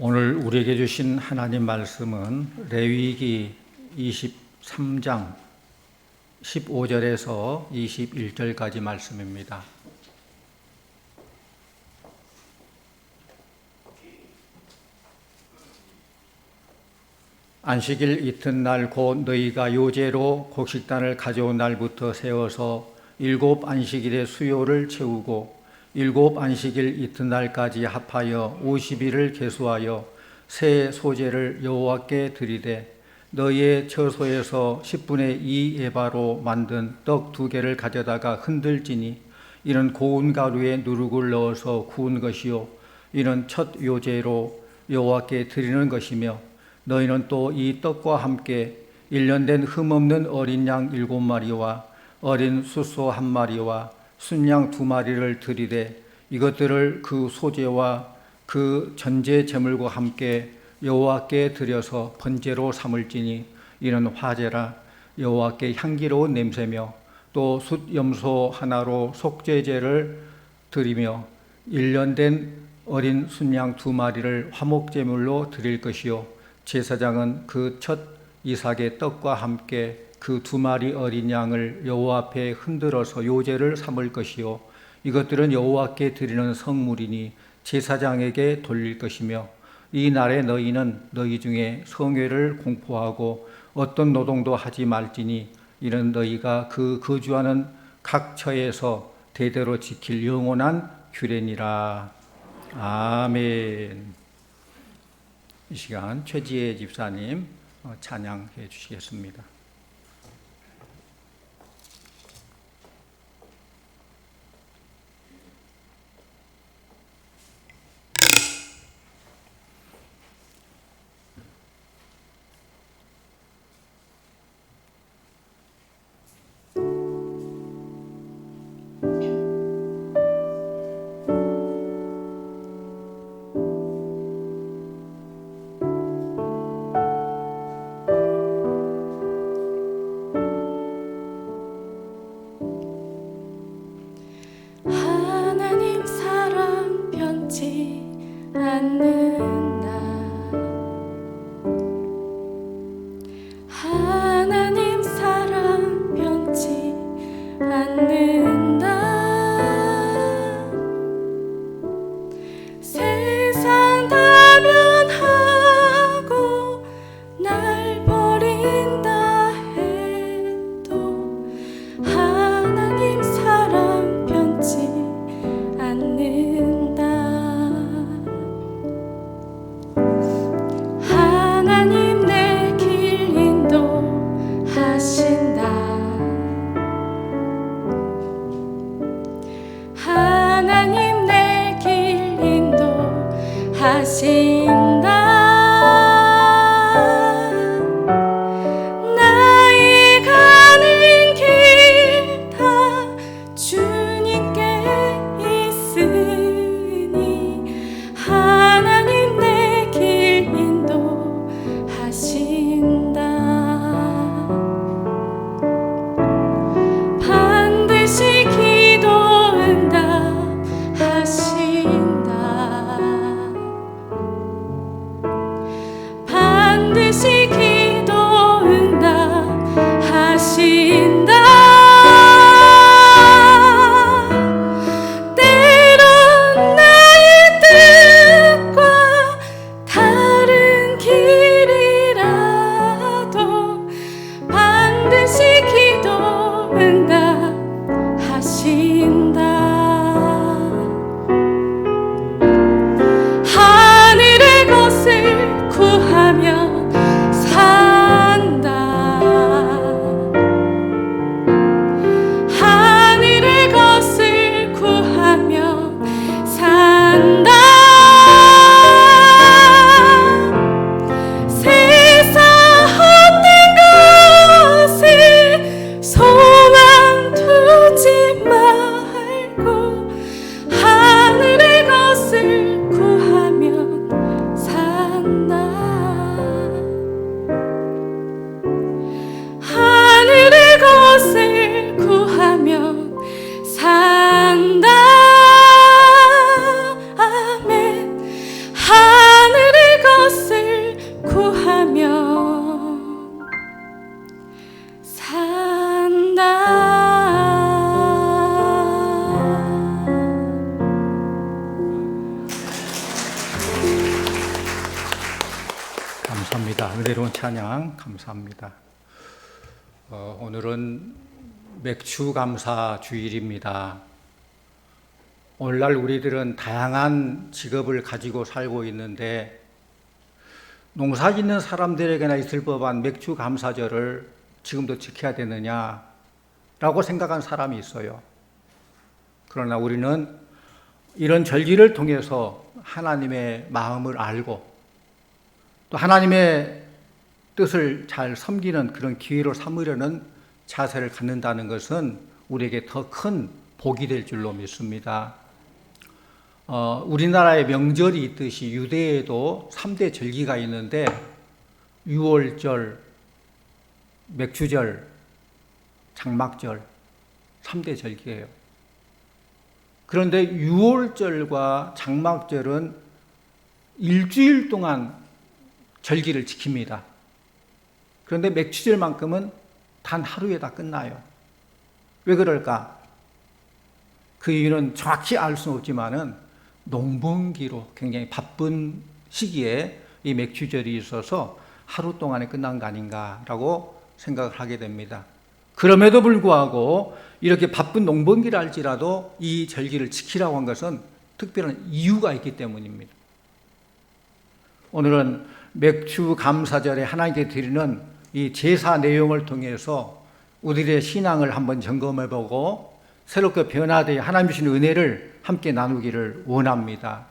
오늘 우리에게 주신 하나님 말씀은 레위기 23장 15절에서 21절까지 말씀입니다. 안식일 이튿날 곧 너희가 요제로 곡식단을 가져온 날부터 세워서 7 안식일의 수요를 채우고 7 안식일 이튿날까지 합하여 50일을 계수하여 새 소제를 여호와께 드리되 너희의 처소에서 10분의 2 에바로 만든 떡 2개를 가져다가 흔들지니 이는 고운 가루에 누룩을 넣어서 구운 것이요 이는 첫 요제로 여호와께 드리는 것이며 너희는 또 이 떡과 함께 1년 된 흠없는 어린 양 7마리와 어린 숫소 1마리와 순양 2마리를 드리되 이것들을 그 소제와 그 전제 제물과 함께 여호와께 드려서 번제로 삼을지니 이는 화제라 여호와께 향기로운 냄새며 또 숫염소 하나로 속죄제를 드리며 1년 된 어린 순양 2마리를 화목제물로 드릴 것이요 제사장은 그 첫 이삭의 떡과 함께 그 2마리 어린 양을 여호와 앞에 흔들어서 요제를 삼을 것이요 이것들은 여호와께 드리는 성물이니 제사장에게 돌릴 것이며 이 날에 너희는 너희 중에 성회를 공포하고 어떤 노동도 하지 말지니 이는 너희가 그 거주하는 각 처에서 대대로 지킬 영원한 규례니라. 아멘. 이 시간 최지혜 집사님 찬양해 주시겠습니다. 은혜로운 찬양 감사합니다. 오늘은 맥주 감사 주일입니다. 오늘날 우리들은 다양한 직업을 가지고 살고 있는데 농사 짓는 사람들에게나 있을 법한 맥주 감사절을 지금도 지켜야 되느냐라고 생각한 사람이 있어요. 그러나 우리는 이런 절기를 통해서 하나님의 마음을 알고 또 하나님의 뜻을 잘 섬기는 그런 기회로 삼으려는 자세를 갖는다는 것은 우리에게 더 큰 복이 될 줄로 믿습니다. 우리나라에 명절이 있듯이 유대에도 3대 절기가 있는데 유월절, 맥주절, 장막절 3대 절기예요. 그런데 유월절과 장막절은 일주일 동안 절기를 지킵니다. 그런데 맥주절만큼은 단 하루에 다 끝나요. 왜 그럴까? 그 이유는 정확히 알 수는 없지만은 농번기로 굉장히 바쁜 시기에 이 맥주절이 있어서 하루 동안에 끝난 거 아닌가라고 생각을 하게 됩니다. 그럼에도 불구하고 이렇게 바쁜 농번기를 할지라도 이 절기를 지키라고 한 것은 특별한 이유가 있기 때문입니다. 오늘은 맥주 감사절에 하나님께 드리는 이 제사 내용을 통해서 우리의 신앙을 한번 점검해보고 새롭게 변화되어 하나님 주신 은혜를 함께 나누기를 원합니다.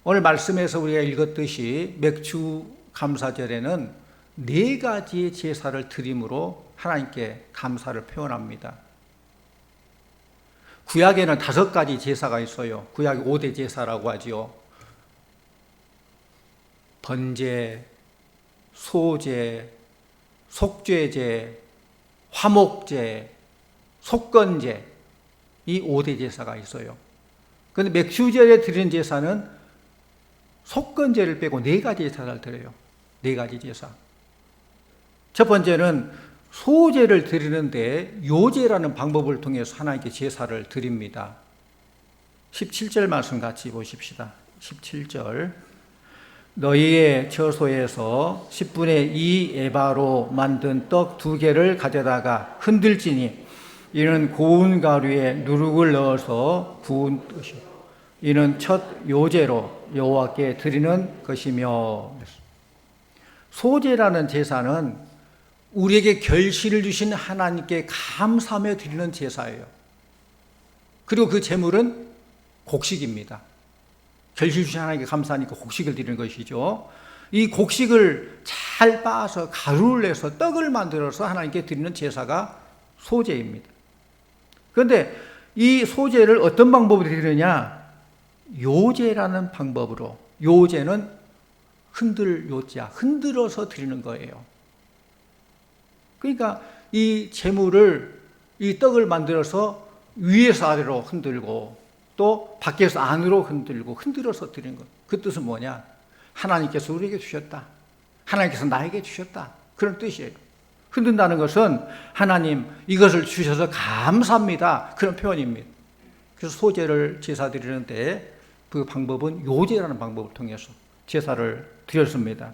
오늘 말씀에서 우리가 읽었듯이 맥주 감사절에는 4가지의 제사를 드림으로 하나님께 감사를 표현합니다. 구약에는 5가지 제사가 있어요. 구약 5대 제사라고 하죠. 번제, 소제, 속죄제, 화목제, 속건제, 이 5대 제사가 있어요. 그런데 맥주절에 드리는 제사는 속건제를 빼고 4가지 제사를 드려요. 4가지 제사. 첫 번째는 소제를 드리는데 요제라는 방법을 통해서 하나님께 제사를 드립니다. 17절 말씀 같이 보십시다. 17절. 너희의 처소에서 10분의 2 에바로 만든 떡 2개를 가져다가 흔들지니 이는 고운 가루에 누룩을 넣어서 부은 뜻이요 이는 첫 요제로 여호와께 드리는 것이며. 소제라는 제사는 우리에게 결실을 주신 하나님께 감사하며 드리는 제사예요. 그리고 그 제물은 곡식입니다. 결실 주신 하나님께 감사하니까 곡식을 드리는 것이죠. 이 곡식을 잘 빻아서 가루를 내서 떡을 만들어서 하나님께 드리는 제사가 소제입니다. 그런데 이 소제를 어떤 방법으로 드리느냐? 요제라는 방법으로. 요제는 흔들 요자, 흔들어서 드리는 거예요. 그러니까 이 제물을, 이 떡을 만들어서 위에서 아래로 흔들고 또 밖에서 안으로 흔들고 흔들어서 드리는 것. 그 뜻은 뭐냐? 하나님께서 우리에게 주셨다. 하나님께서 나에게 주셨다. 그런 뜻이에요. 흔든다는 것은 하나님 이것을 주셔서 감사합니다. 그런 표현입니다. 그래서 소제를 제사 드리는데 그 방법은 요제라는 방법을 통해서 제사를 드렸습니다.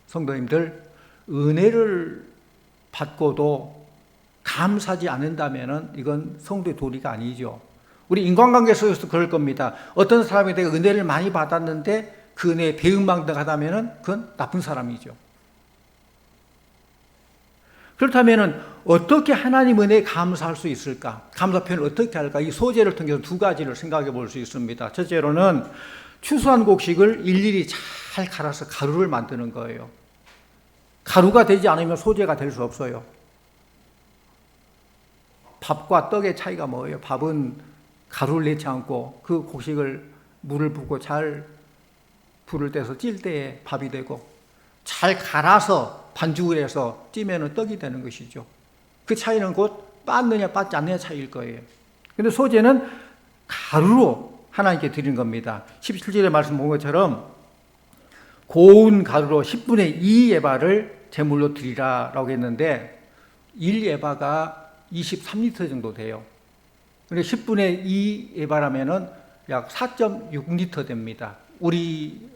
성도님들, 은혜를 받고도 감사하지 않는다면 이건 성도의 도리가 아니죠. 우리 인간관계 속에서도 그럴 겁니다. 어떤 사람이 내가 은혜를 많이 받았는데 그 은혜에 배은망덕하다면 그건 나쁜 사람이죠. 그렇다면 어떻게 하나님 은혜에 감사할 수 있을까? 감사 표현을 어떻게 할까? 이 소제를 통해서 2가지를 생각해 볼 수 있습니다. 첫째로는 추수한 곡식을 일일이 잘 갈아서 가루를 만드는 거예요. 가루가 되지 않으면 소제가 될 수 없어요. 밥과 떡의 차이가 뭐예요? 밥은 가루를 넣지 않고 그 곡식을 물을 붓고 잘 불을 떼서 찔 때에 밥이 되고 잘 갈아서 반죽을 해서 찌면은 떡이 되는 것이죠. 그 차이는 곧 빻느냐 빻지 않느냐 차이일 거예요. 그런데 소제는 가루로 하나님께 드리는 겁니다. 17절에 말씀 본 것처럼 고운 가루로 10분의 2 에바를 제물로 드리라라고 했는데 1 에바가 23리터 정도 돼요. 근데 10분의 2 에바라면은 약 4.6리터 됩니다. 우리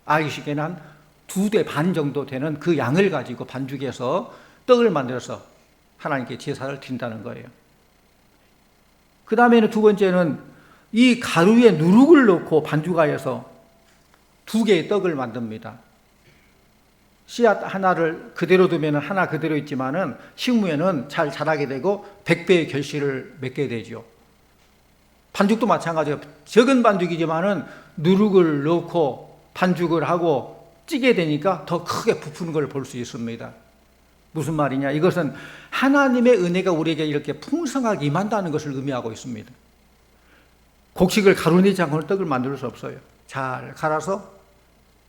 아이식에는 한 2대 반 정도 되는 그 양을 가지고 반죽해서 떡을 만들어서 하나님께 제사를 드린다는 거예요. 그 다음에는 두 번째는 이 가루에 누룩을 넣고 반죽하여서 2개의 떡을 만듭니다. 씨앗 하나를 그대로 두면 하나 그대로 있지만은 식으면은 잘 자라게 되고 100배의 결실을 맺게 되죠. 반죽도 마찬가지예요. 적은 반죽이지만은 누룩을 넣고 반죽을 하고 찌게 되니까 더 크게 부푸는 걸 볼 수 있습니다. 무슨 말이냐? 이것은 하나님의 은혜가 우리에게 이렇게 풍성하게 임한다는 것을 의미하고 있습니다. 곡식을 가루 내지 않고는 떡을 만들 수 없어요. 잘 갈아서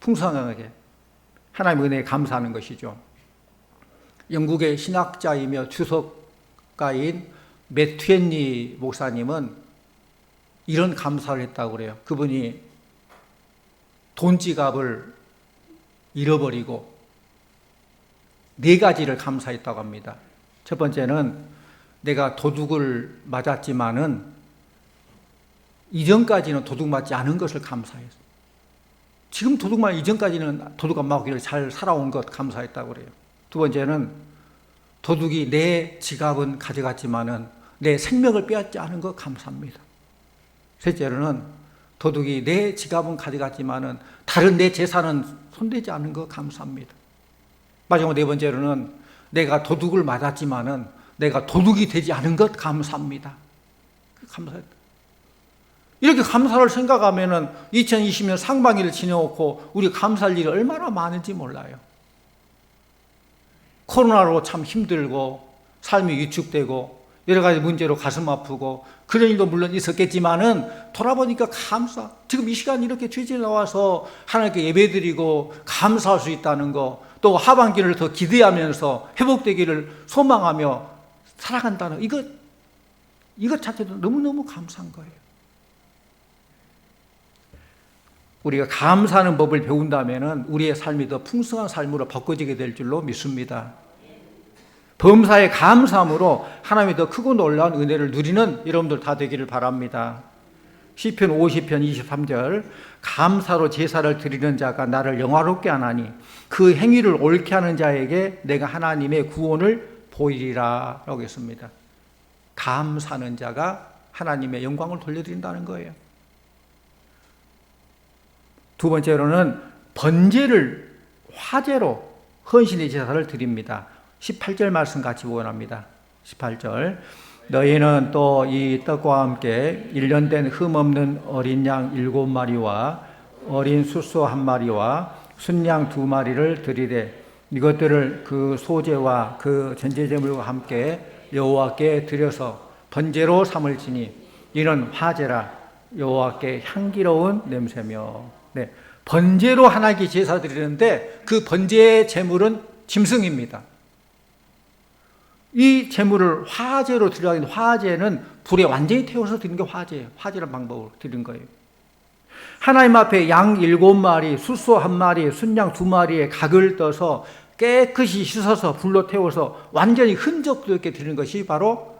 풍성하게 하나님의 은혜에 감사하는 것이죠. 영국의 신학자이며 주석가인 매튜엔리 목사님은 이런 감사를 했다고 그래요. 그분이 돈 지갑을 잃어버리고 4가지를 감사했다고 합니다. 첫 번째는 내가 도둑을 맞았지만은 이전까지는 도둑 맞지 않은 것을 감사했어요. 지금 도둑 맞기 이전까지는 도둑 안 맞기를 잘 살아온 것 감사했다고 그래요. 두 번째는 도둑이 내 지갑은 가져갔지만은 내 생명을 빼앗지 않은 것 감사합니다. 셋째로는 도둑이 내 지갑은 가져갔지만은 다른 내 재산은 손대지 않은 것 감사합니다. 마지막 4번째로는 내가 도둑을 맞았지만은 내가 도둑이 되지 않은 것 감사합니다. 감사했다. 이렇게 감사를 생각하면은 2020년 상반기를 지내놓고 우리 감사할 일이 얼마나 많은지 몰라요. 코로나로 참 힘들고 삶이 위축되고 여러 가지 문제로 가슴 아프고 그런 일도 물론 있었겠지만은 돌아보니까 감사. 지금 이 시간 이렇게 주일에 나와서 하나님께 예배드리고 감사할 수 있다는 거, 또 하반기를 더 기대하면서 회복되기를 소망하며 살아간다는 이것 자체도 너무너무 감사한 거예요. 우리가 감사하는 법을 배운다면은 우리의 삶이 더 풍성한 삶으로 바꿔지게 될 줄로 믿습니다. 범사에 감사함으로 하나님이 더 크고 놀라운 은혜를 누리는 여러분들 다 되기를 바랍니다. 시편 50편 23절 감사로 제사를 드리는 자가 나를 영화롭게 하나니 그 행위를 옳게 하는 자에게 내가 하나님의 구원을 보이리라 라고 했습니다. 감사하는 자가 하나님의 영광을 돌려드린다는 거예요. 두 번째로는 번제를 화제로 헌신의 제사를 드립니다. 18절 말씀 같이 원합니다. 18절 너희는 또 이 떡과 함께 1년 된 흠없는 어린 양 7마리와 어린 숫소 1마리와 순양 2마리를 드리되 이것들을 그 소제와 그 전제제물과 함께 여호와께 드려서 번제로 삼을지니 이는 화제라 여호와께 향기로운 냄새며. 네, 번제로 하나님께 제사 드리는데 그 번제의 제물은 짐승입니다. 이 제물을 화제로 드려야 하는데 화제는 불에 완전히 태워서 드리는 게 화제예요. 화제라는 방법으로 드리는 거예요. 하나님 앞에 양 7마리, 숫소 1마리, 순양 2마리의 각을 떠서 깨끗이 씻어서 불로 태워서 완전히 흔적도 없게 드리는 것이 바로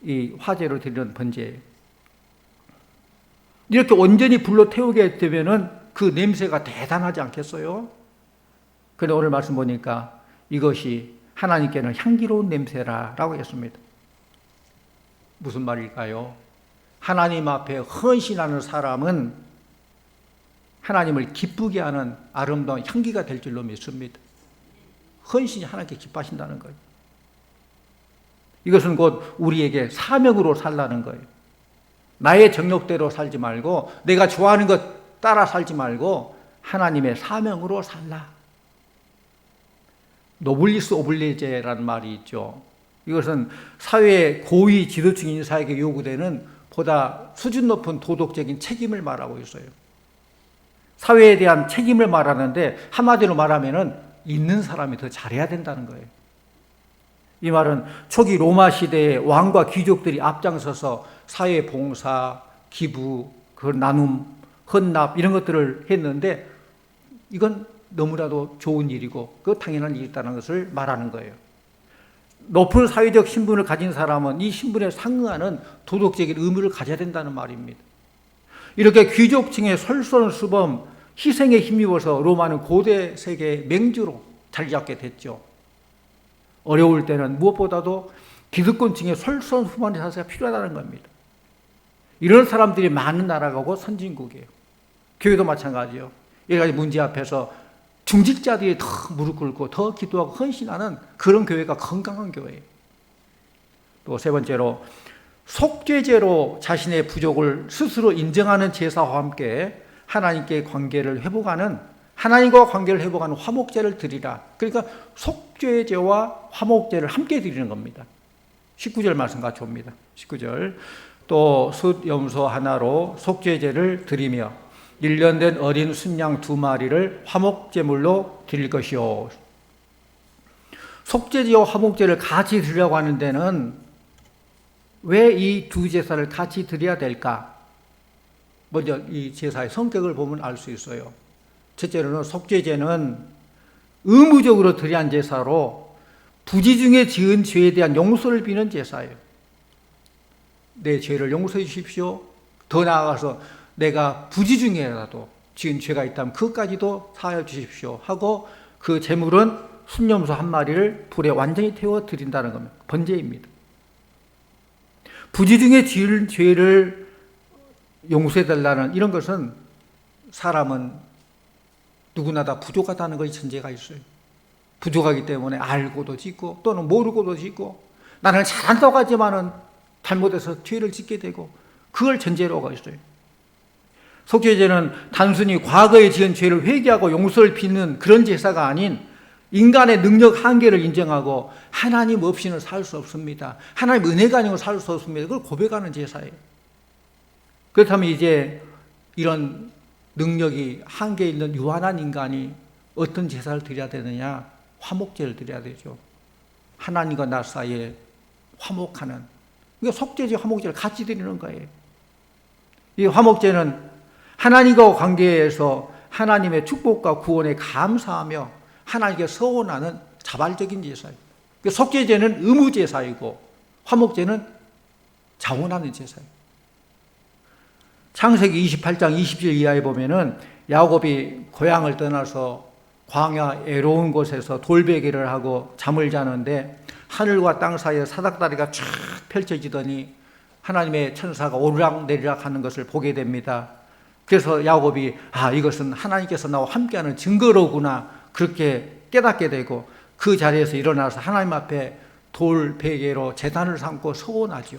이 화제로 드리는 번제예요. 이렇게 온전히 불로 태우게 되면은 그 냄새가 대단하지 않겠어요? 그런데 오늘 말씀 보니까 이것이 하나님께는 향기로운 냄새라고 했습니다. 무슨 말일까요? 하나님 앞에 헌신하는 사람은 하나님을 기쁘게 하는 아름다운 향기가 될 줄로 믿습니다. 헌신이 하나님께 기뻐하신다는 거예요. 이것은 곧 우리에게 사명으로 살라는 거예요. 나의 정욕대로 살지 말고 내가 좋아하는 것 따라 살지 말고 하나님의 사명으로 살라. 노블리스 오블리제라는 말이 있죠. 이것은 사회의 고위 지도층 인사에게 요구되는 보다 수준 높은 도덕적인 책임을 말하고 있어요. 사회에 대한 책임을 말하는데 한마디로 말하면은 있는 사람이 더 잘해야 된다는 거예요. 이 말은 초기 로마 시대의 왕과 귀족들이 앞장서서 사회 봉사, 기부, 그 나눔, 헌납 이런 것들을 했는데 이건 너무나도 좋은 일이고 그 당연한 일이다는 것을 말하는 거예요. 높은 사회적 신분을 가진 사람은 이 신분에 상응하는 도덕적인 의무를 가져야 된다는 말입니다. 이렇게 귀족층의 솔선수범 희생에 힘입어서 로마는 고대 세계의 맹주로 자리 잡게 됐죠. 어려울 때는 무엇보다도 기득권층의 솔선수범의 자세가 필요하다는 겁니다. 이런 사람들이 많은 나라가고 선진국이에요. 교회도 마찬가지요. 여러 가지 문제 앞에서 중직자들이 더 무릎 꿇고 더 기도하고 헌신하는 그런 교회가 건강한 교회예요. 또 세 번째로 속죄제로 자신의 부족을 스스로 인정하는 제사와 함께 하나님께 관계를 회복하는, 하나님과 관계를 회복하는 화목제를 드리라. 그러니까 속죄제와 화목제를 함께 드리는 겁니다. 19절 말씀 같이 옵니다. 19절. 또 숫염소 하나로 속죄제를 드리며 1년 된 어린 순양 2마리를 화목제물로 드릴 것이요. 속죄제와 화목제를 같이 드리려고 하는 데는 왜 이 두 제사를 같이 드려야 될까? 먼저 이 제사의 성격을 보면 알 수 있어요. 첫째로는 속죄제는 의무적으로 드려야 한 제사로 부지 중에 지은 죄에 대한 용서를 비는 제사예요. 내 죄를 용서해 주십시오. 더 나아가서 내가 부지 중에라도 지은 죄가 있다면 그것까지도 사하여 주십시오 하고 그 제물은 순염소 1마리를 불에 완전히 태워 드린다는 겁니다. 번제입니다. 부지 중에 지은 죄를 용서해 달라는 이런 것은 사람은 누구나 다 부족하다는 것이 전제가 있어요. 부족하기 때문에 알고도 짓고 또는 모르고도 짓고 나는 잘한다고 하지만은 잘못해서 죄를 짓게 되고 그걸 전제로 하고 있어요. 속죄제는 단순히 과거에 지은 죄를 회개하고 용서를 비는 그런 제사가 아닌 인간의 능력 한계를 인정하고 하나님 없이는 살 수 없습니다. 하나님 은혜가 아니고 살 수 없습니다. 그걸 고백하는 제사예요. 그렇다면 이제 이런 능력이 한계 있는 유한한 인간이 어떤 제사를 드려야 되느냐? 화목제를 드려야 되죠. 하나님과 나 사이에 화목하는, 그러니까 속죄제 화목제를 같이 드리는 거예요. 이 화목제는 하나님과 관계에서 하나님의 축복과 구원에 감사하며 하나님께 서원하는 자발적인 제사예요. 속죄제는 의무제사이고 화목제는 자원하는 제사예요. 창세기 28장 20절 이하에 보면은 야곱이 고향을 떠나서 광야 애로운 곳에서 돌베개를 하고 잠을 자는데 하늘과 땅 사이에 사닥다리가 쫙 펼쳐지더니 하나님의 천사가 오르락내리락 하는 것을 보게 됩니다. 그래서 야곱이 이것은 하나님께서 나와 함께하는 증거로구나 그렇게 깨닫게 되고 그 자리에서 일어나서 하나님 앞에 돌베개로 제단을 삼고 서원하죠.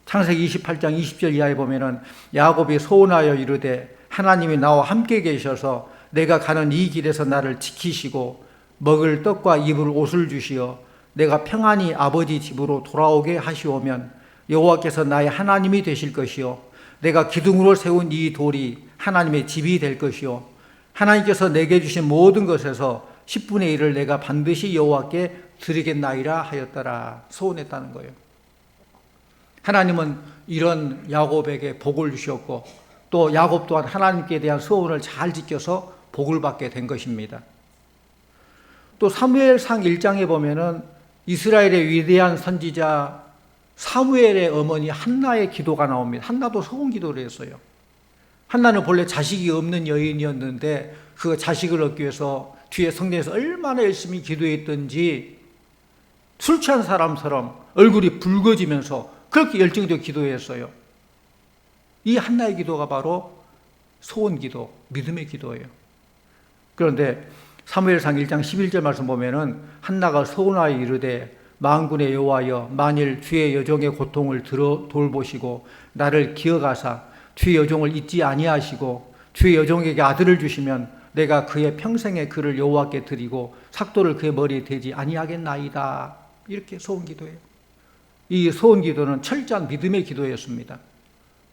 창세기 28장 20절 이하에 보면은 야곱이 서원하여 이르되 하나님이 나와 함께 계셔서 내가 가는 이 길에서 나를 지키시고 먹을 떡과 입을 옷을 주시어 내가 평안히 아버지 집으로 돌아오게 하시오면 여호와께서 나의 하나님이 되실 것이요 내가 기둥으로 세운 이 돌이 하나님의 집이 될 것이요 하나님께서 내게 주신 모든 것에서 10분의 1을 내가 반드시 여호와께 드리겠나이다 하였더라. 서원했다는 거예요. 하나님은 이런 야곱에게 복을 주셨고 또 야곱 또한 하나님께 대한 서원을 잘 지켜서 복을 받게 된 것입니다. 또 사무엘상 1장에 보면은 이스라엘의 위대한 선지자 사무엘의 어머니 한나의 기도가 나옵니다. 한나도 서원 기도를 했어요. 한나는 본래 자식이 없는 여인이었는데 그 자식을 얻기 위해서 뒤에 성경에서 얼마나 열심히 기도했던지 술 취한 사람처럼 얼굴이 붉어지면서 그렇게 열정적으로 기도했어요. 이 한나의 기도가 바로 소원 기도, 믿음의 기도예요. 그런데 사무엘상 1장 11절 말씀 보면은 한나가 서원하여 이르되 만군의 여호와여 만일 주의 여종의 고통을 돌보시고 나를 기억하사 주의 여종을 잊지 아니하시고 주의 여종에게 아들을 주시면 내가 그의 평생에 그를 여호와께 드리고 삭도를 그의 머리에 대지 아니하겠나이다. 이렇게 소원 기도해요. 이 소원 기도는 철저한 믿음의 기도였습니다.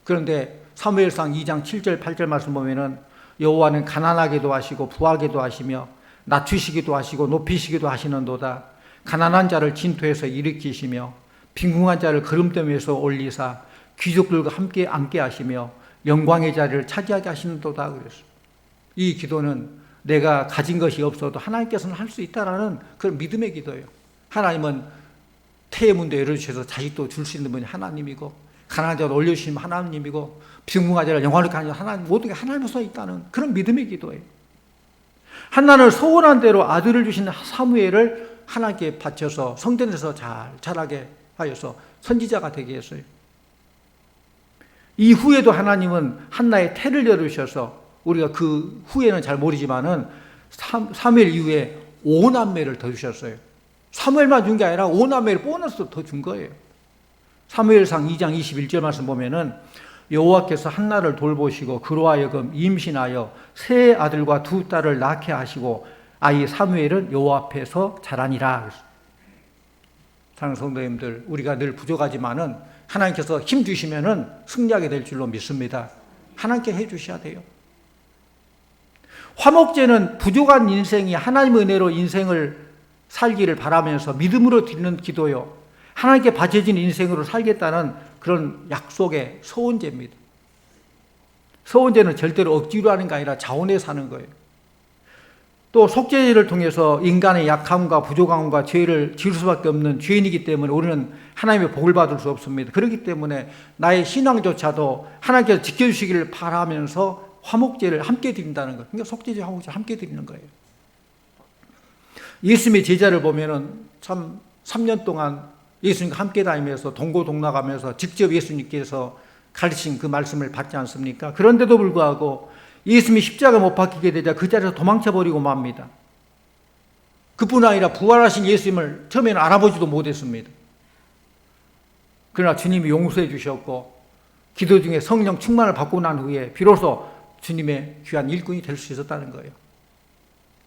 그런데 사무엘상 2장 7절 8절 말씀 보면은 여호와는 가난하게도 하시고 부하게도 하시며 낮추시기도 하시고 높이시기도 하시는도다. 가난한 자를 진토에서 일으키시며 빈궁한 자를 거름더미에서 올리사 귀족들과 함께 앉게 하시며 영광의 자리를 차지하게 하시는도다 그랬어요. 이 기도는 내가 가진 것이 없어도 하나님께서는 할 수 있다라는 그런 믿음의 기도예요. 하나님은 태의 문도 열어주셔서 자식도 줄 수 있는 분이 하나님이고 가난한 자를 올려주신 하나님이고 빈궁한 자를 영화롭게 하는 하나님, 모든 게 하나님의 손에 있다는 그런 믿음의 기도예요. 한나는 소원한 대로 아들을 주신 사무엘을 하나님께 바쳐서 성전에서 잘 자라게 하여서 선지자가 되게 했어요. 이후에도 하나님은 한나의 태를 열으셔서 우리가 그 후에는 잘 모르지만은 사무엘 이후에 5남매를 더 주셨어요. 사무엘만 준 게 아니라 5남매를 보너스 더 준 거예요. 사무엘상 2장 21절 말씀 보면은 여호와께서 한나를 돌보시고 그로 하여금 임신하여 세 아들과 두 딸을 낳게 하시고 아이 사무엘은 여호와 앞에서 자라니라. 사랑하는 성도님들, 우리가 늘 부족하지만은 하나님께서 힘 주시면은 승리하게 될 줄로 믿습니다. 하나님께 해 주셔야 돼요. 화목제는 부족한 인생이 하나님의 은혜로 인생을 살기를 바라면서 믿음으로 드리는 기도요, 하나님께 바쳐진 인생으로 살겠다는 그런 약속의 서원제입니다. 서원제는 절대로 억지로 하는 게 아니라 자원에 사는 거예요. 또 속죄제를 통해서 인간의 약함과 부족함과 죄를 지을 수밖에 없는 죄인이기 때문에 우리는 하나님의 복을 받을 수 없습니다. 그렇기 때문에 나의 신앙조차도 하나님께서 지켜주시기를 바라면서 화목제를 함께 드린다는 거예요. 그러니까 속죄제, 화목제 함께 드리는 거예요. 예수님의 제자를 보면은 참 3년 동안 예수님과 함께 다니면서 동고동락하면서 직접 예수님께서 가르친 그 말씀을 받지 않습니까? 그런데도 불구하고 예수님이 십자가 못 박히게 되자 그 자리에서 도망쳐버리고 맙니다. 그뿐 아니라 부활하신 예수님을 처음에는 알아보지도 못했습니다. 그러나 주님이 용서해 주셨고 기도 중에 성령 충만을 받고 난 후에 비로소 주님의 귀한 일꾼이 될 수 있었다는 거예요.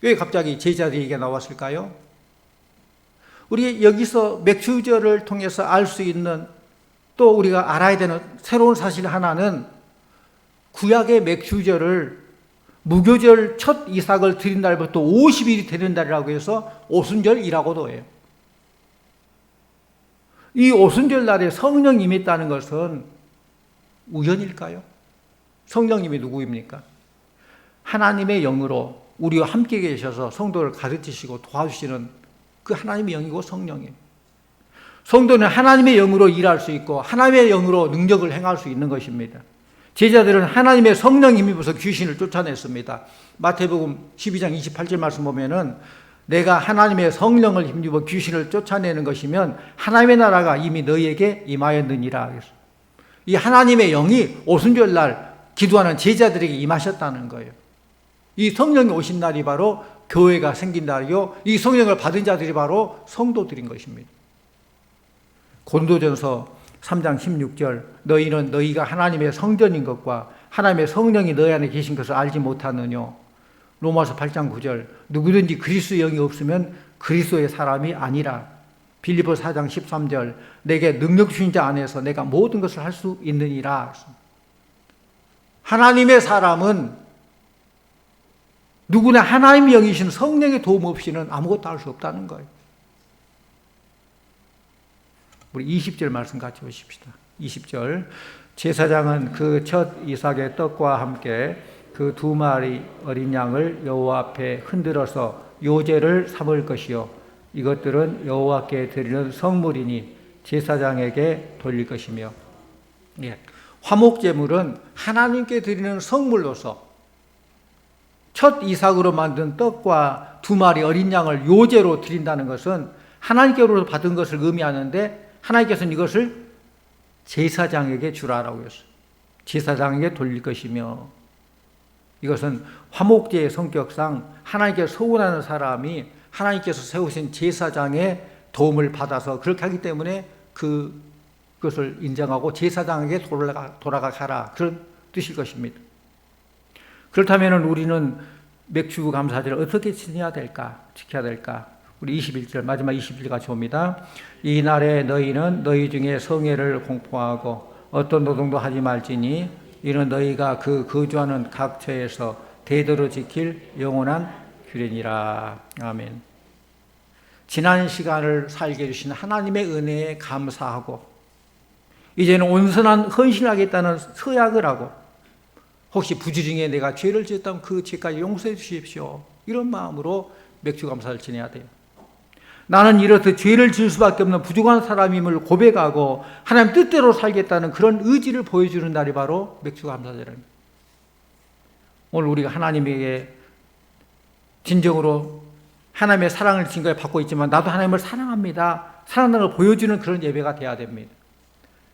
왜 갑자기 제자들 얘기가 나왔을까요? 우리 여기서 맥주절을 통해서 알 수 있는, 또 우리가 알아야 되는 새로운 사실 하나는 구약의 맥주절을 무교절 첫 이삭을 드린 날부터 50일이 되는 날이라고 해서 오순절이라고도 해요. 이 오순절 날에 성령이 임했다는 것은 우연일까요? 성령님이 누구입니까? 하나님의 영으로 우리와 함께 계셔서 성도를 가르치시고 도와주시는 그 하나님의 영이고 성령이에요. 성도는 하나님의 영으로 일할 수 있고 하나님의 영으로 능력을 행할 수 있는 것입니다. 제자들은 하나님의 성령이 힘입어서 귀신을 쫓아냈습니다. 마태복음 12장 28절 말씀 보면은 내가 하나님의 성령을 힘입어 귀신을 쫓아내는 것이면 하나님의 나라가 이미 너희에게 임하였느니라. 이 하나님의 영이 오순절 날 기도하는 제자들에게 임하셨다는 거예요. 이 성령이 오신 날이 바로 교회가 생긴 날이요, 이 성령을 받은 자들이 바로 성도들인 것입니다. 고린도전서 3장 16절 너희는 너희가 하나님의 성전인 것과 하나님의 성령이 너희 안에 계신 것을 알지 못하느뇨. 로마서 8장 9절 누구든지 그리스도의 영이 없으면 그리스도의 사람이 아니라. 빌립보 4장 13절 내게 능력 주신 자 안에서 내가 모든 것을 할 수 있느니라. 하나님의 사람은 누구나 하나님의 영이신 성령의 도움 없이는 아무것도 할 수 없다는 거예요. 우리 20절 말씀 같이 보십시다. 20절 제사장은 그 첫 이삭의 떡과 함께 그 2마리 어린 양을 여호와 앞에 흔들어서 요제를 삼을 것이요 이것들은 여호와께 드리는 성물이니 제사장에게 돌릴 것이며. 예. 화목제물은 하나님께 드리는 성물로서 첫 이삭으로 만든 떡과 2마리 어린 양을 요제로 드린다는 것은 하나님께로부터 받은 것을 의미하는데 하나님께서는 이것을 제사장에게 주라라고 했어요. 제사장에게 돌릴 것이며, 이것은 화목제의 성격상 하나님께 소원하는 사람이 하나님께서 세우신 제사장의 도움을 받아서 그렇게 하기 때문에 그것을 인정하고 제사장에게 돌아가라, 그런 뜻일 것입니다. 그렇다면 우리는 맥주 감사제를 어떻게 지내야 될까, 지켜야 될까? 우리 21절, 마지막 21절 같이 봅니다. 이 날에 너희는 너희 중에 성회를 공포하고 어떤 노동도 하지 말지니 이는 너희가 그 거주하는 각 처에서 대대로 지킬 영원한 규례니라. 아멘. 지난 시간을 살게 해주신 하나님의 은혜에 감사하고 이제는 온전한 헌신하겠다는 서약을 하고 혹시 부지 중에 내가 죄를 지었다면 그 죄까지 용서해 주십시오. 이런 마음으로 맥주 감사를 지내야 돼요. 나는 이렇듯 죄를 지을 수밖에 없는 부족한 사람임을 고백하고 하나님 뜻대로 살겠다는 그런 의지를 보여주는 날이 바로 맥주감사절입니다. 오늘 우리가 하나님에게 진정으로 하나님의 사랑을 증거에 받고 있지만 나도 하나님을 사랑합니다, 사랑하는 걸 보여주는 그런 예배가 돼야 됩니다.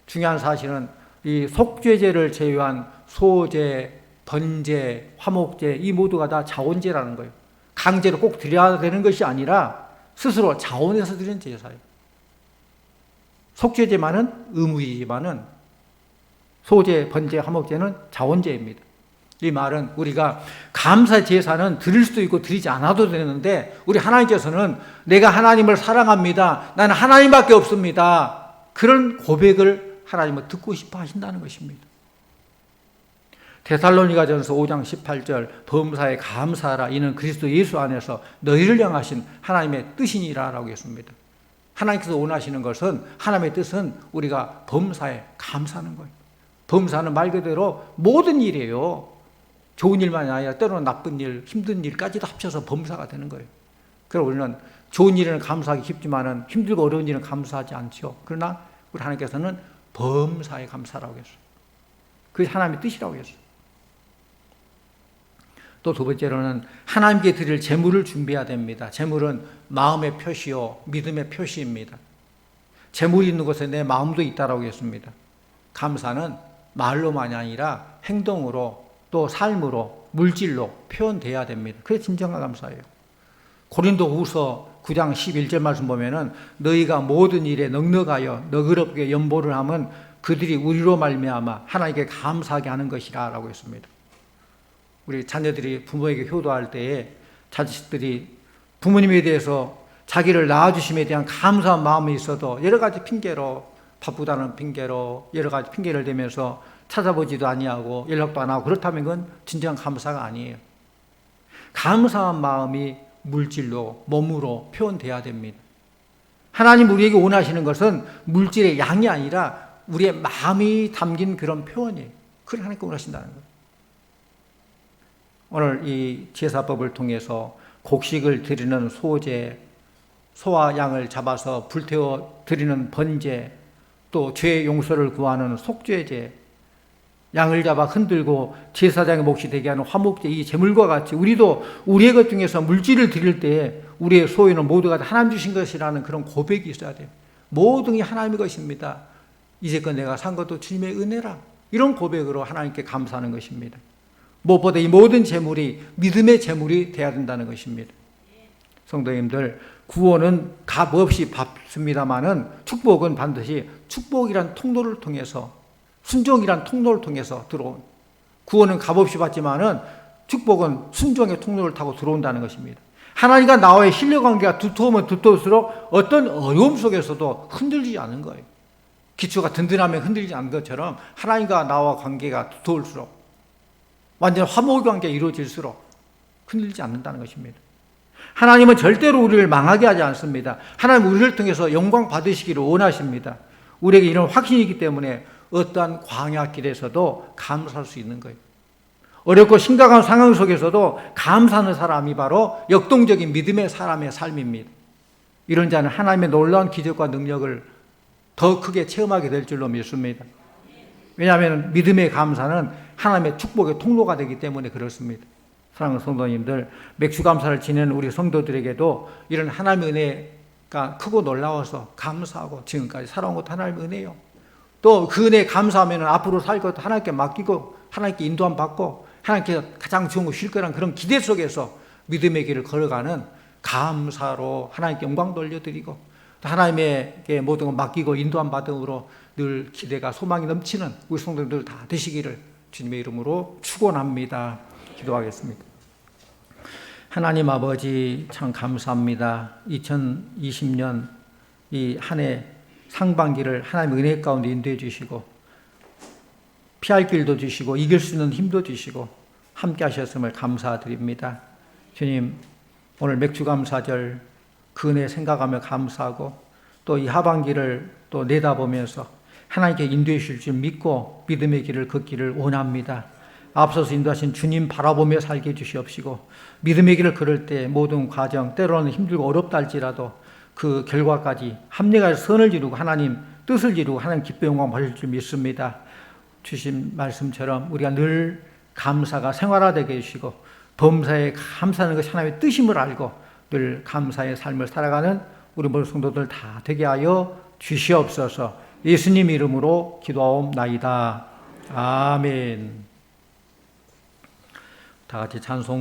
중요한 사실은 이 속죄제를 제외한 소제, 번제, 화목제 이 모두가 다 자원제라는 거예요. 강제로 꼭 드려야 되는 것이 아니라 스스로 자원해서 드리는 제사예요. 속죄제만은 의무이지만은 소제, 번제, 화목제는 자원제입니다. 이 말은 우리가 감사 제사는 드릴 수도 있고 드리지 않아도 되는데 우리 하나님께서는 내가 하나님을 사랑합니다, 나는 하나님밖에 없습니다, 그런 고백을 하나님은 듣고 싶어 하신다는 것입니다. 데살로니가전서 5장 18절 범사에 감사하라, 이는 그리스도 예수 안에서 너희를 향하신 하나님의 뜻이니라 라고 했습니다. 하나님께서 원하시는 것은, 하나님의 뜻은 우리가 범사에 감사하는 거예요. 범사는 말 그대로 모든 일이에요. 좋은 일만이 아니라 때로는 나쁜 일, 힘든 일까지도 합쳐서 범사가 되는 거예요. 그래서 우리는 좋은 일에는 감사하기 쉽지만은 힘들고 어려운 일은 감사하지 않죠. 그러나 우리 하나님께서는 범사에 감사라고 했어요. 그게 하나님의 뜻이라고 했어요. 또 두 번째로는 하나님께 드릴 제물을 준비해야 됩니다. 제물은 마음의 표시요 믿음의 표시입니다. 제물이 있는 곳에 내 마음도 있다라고 했습니다. 감사는 말로만이 아니라 행동으로 또 삶으로 물질로 표현돼야 됩니다. 그게 진정한 감사예요. 고린도후서 9장 11절 말씀 보면은 너희가 모든 일에 넉넉하여 너그럽게 연보를 하면 그들이 우리로 말미암아 하나님께 감사하게 하는 것이라 라고 했습니다. 우리 자녀들이 부모에게 효도할 때에 자식들이 부모님에 대해서 자기를 낳아주심에 대한 감사한 마음이 있어도 여러 가지 핑계로, 바쁘다는 핑계로 여러 가지 핑계를 대면서 찾아보지도 아니하고 연락도 안 하고, 그렇다면 그건 진정한 감사가 아니에요. 감사한 마음이 물질로, 몸으로 표현돼야 됩니다. 하나님 우리에게 원하시는 것은 물질의 양이 아니라 우리의 마음이 담긴 그런 표현이에요. 그걸 하나님께 원하신다는 거예요. 오늘 이 제사법을 통해서 곡식을 드리는 소제, 소와 양을 잡아서 불태워 드리는 번제, 또 죄 용서를 구하는 속죄제, 양을 잡아 흔들고 제사장의 몫이 되게 하는 화목제, 이 제물과 같이 우리도 우리의 것 중에서 물질을 드릴 때 우리의 소유는 모두가 하나님 주신 것이라는 그런 고백이 있어야 돼요. 모든 게 하나님의 것입니다. 이제껏 내가 산 것도 주님의 은혜라. 이런 고백으로 하나님께 감사하는 것입니다. 무엇보다 이 모든 제물이 믿음의 제물이 돼야 된다는 것입니다. 성도님들, 구원은 값 없이 받습니다마는 축복은 반드시 축복이란 통로를 통해서, 순종이란 통로를 통해서 들어온, 구원은 값없이 받지만은 축복은 순종의 통로를 타고 들어온다는 것입니다. 하나님과 나와의 신뢰관계가 두터우면 두터울수록 어떤 어려움 속에서도 흔들리지 않는 거예요. 기초가 든든하면 흔들리지 않는 것처럼 하나님과 나와 관계가 두터울수록, 완전 화목의 관계가 이루어질수록 흔들리지 않는다는 것입니다. 하나님은 절대로 우리를 망하게 하지 않습니다. 하나님 우리를 통해서 영광 받으시기를 원하십니다. 우리에게 이런 확신이 있기 때문에 어떠한 광야길에서도 감사할 수 있는 거예요. 어렵고 심각한 상황 속에서도 감사하는 사람이 바로 역동적인 믿음의 사람의 삶입니다. 이런 자는 하나님의 놀라운 기적과 능력을 더 크게 체험하게 될 줄로 믿습니다. 왜냐하면 믿음의 감사는 하나님의 축복의 통로가 되기 때문에 그렇습니다. 사랑하는 성도님들, 맥주감사를 지내는 우리 성도들에게도 이런 하나님의 은혜가 크고 놀라워서 감사하고 지금까지 살아온 것도 하나님의 은혜예요. 또 그 은혜에 감사하면 앞으로 살 것도 하나님께 맡기고 하나님께 인도함 받고 하나님께서 가장 좋은 거 쉴 거라는 그런 기대 속에서 믿음의 길을 걸어가는 감사로 하나님께 영광 돌려드리고 하나님에게 모든 걸 맡기고 인도함 받음으로 늘 기대가 소망이 넘치는 우리 성도들 다 되시기를 주님의 이름으로 축원합니다. 기도하겠습니다. 하나님 아버지, 참 감사합니다. 2020년 이 한 해 상반기를 하나님의 은혜 가운데 인도해 주시고 피할 길도 주시고 이길 수 있는 힘도 주시고 함께 하셨음을 감사드립니다. 주님, 오늘 맥주감사절 그 은혜 생각하며 감사하고 또 이 하반기를 또 내다보면서 하나님께 인도해 주실 줄 믿고 믿음의 길을 걷기를 원합니다. 앞서서 인도하신 주님 바라보며 살게 해주시옵시고 믿음의 길을 걸을 때 모든 과정, 때로는 힘들고 어렵다 할지라도 그 결과까지 합리화해서 선을 이루고 하나님 뜻을 이루고 하나님 기뻐 영광 받을 줄 믿습니다. 주신 말씀처럼 우리가 늘 감사가 생활화되게 해주시고 범사에 감사하는 것이 하나님의 뜻임을 알고 늘 감사의 삶을 살아가는 우리 모든 성도들 다 되게 하여 주시옵소서. 예수님 이름으로 기도하옵나이다. 아멘. 다 같이 찬송